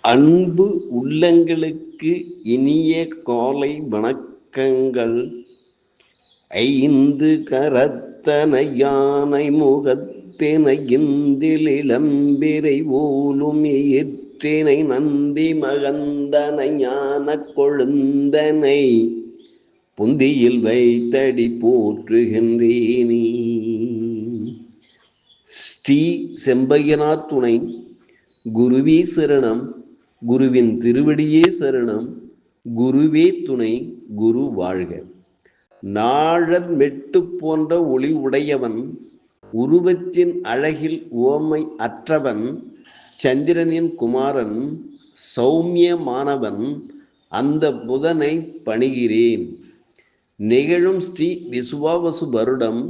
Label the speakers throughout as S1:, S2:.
S1: அன்பு உள்ளங்களுக்கு இனிய காலை வணக்கங்கள். ஐந்து கரத்தனை யானை முகத்தினை இந்தில் இளம்பிரை ஊலும் ஏற்றினை நந்தி மகந்தனை ஞான கொழுந்தனை புந்தியில் வைத்தடி போற்றுகின்றேனே. ஸ்ரீ செம்பையனார் துணை. குருவே சரணம். குருவின் திருவடியே சரணம். குருவே துணை. குரு வாழ்க. நாழற் மெட்டு போன்ற ஒளி உடையவன், உருவத்தின் அழகில் உவமை அற்றவன், சந்திரனின் குமாரன், சௌமியமானவன், அந்த புதனை பணிகிறேன். நிகழும் ஸ்ரீ விசுவாவசு வருடம்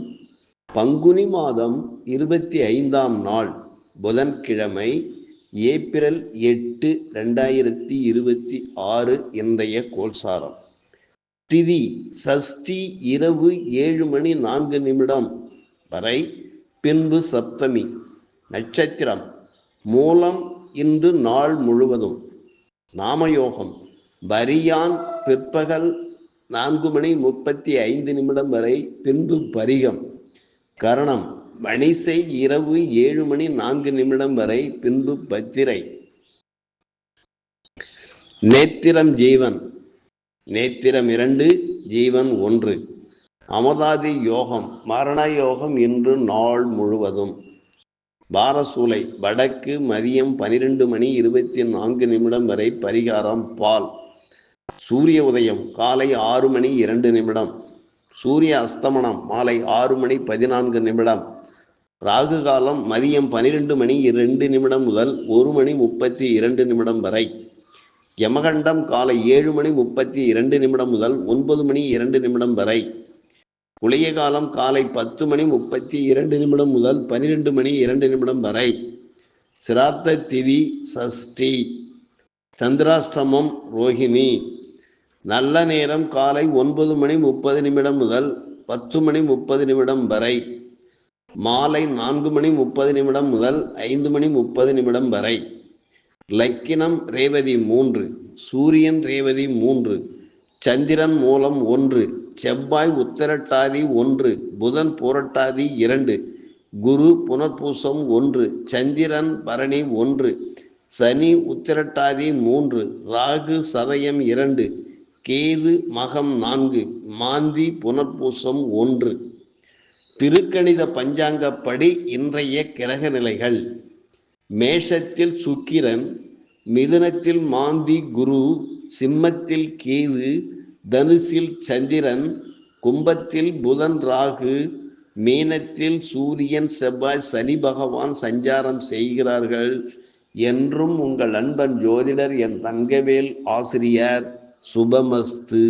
S1: பங்குனி மாதம் 25ஆம் நாள் புதன்கிழமை, ஏப்ரல் 8, 2026 இன்றைய கோல்சாரம். திதி சஷ்டி இரவு 7:04 வரை, பின்பு சப்தமி. நட்சத்திரம் மூலம் இன்று நாள் முழுவதும். நாமயோகம் பரியான் பிற்பகல் 4:35 வரை, பின்பு பரிகம். கரணம் வணிசை இரவு 7:04 வரை, பின்பு பத்திரை. நேத்திரம் ஜீவன். நேத்திரம் 2, ஜீவன் 1. அமதாதி யோகம் மரண யோகம் இன்று நாள் முழுவதும். பாரசூலை வடக்கு மதியம் 12:24 வரை, பரிகாரம் பால். சூரிய உதயம் காலை 6:02. சூரிய அஸ்தமனம் மாலை 6:14. ராகு காலம் மதியம் 12:02 முதல் 1:32 வரை. யமகண்டம் காலை 7:32 முதல் 9:02 வரை. குளிய காலம் காலை 10:32 முதல் 12:02 வரை. சிராத்த திதி சஷ்டி. சந்திராஷ்டமம் ரோஹிணி. நல்ல நேரம் காலை 9:30 முதல் 10:30 வரை. மாலை 4:30 முதல் 5:30 வரை. லக்கினம் ரேவதி 3. சூரியன் ரேவதி 3. சந்திரன் மூலம் 1. செவ்வாய் உத்திரட்டாதி 1. புதன் பூரட்டாதி 2. குரு புனர்பூசம் 1. சந்திரன் பரணி 1. சனி உத்திரட்டாதி 3. ராகு சதயம் 2. கேது மகம் 4. மாந்தி புனர்பூசம் 1. திருக்கணித பஞ்சாங்கப்படி இன்றைய கிரக நிலைகள். மேஷத்தில் சுக்கிரன், மிதுனத்தில் மாந்தி குரு, சிம்மத்தில் கேது, தனுசில் சந்திரன், கும்பத்தில் புதன் ராகு, மீனத்தில் சூரியன் செவ்வாய் சனி பகவான் சஞ்சாரம் செய்கிறார்கள். என்றும் உங்கள் அன்பன் ஜோதிடர் என் தங்கவேல் ஆசிரியர். சுபமஸ்து.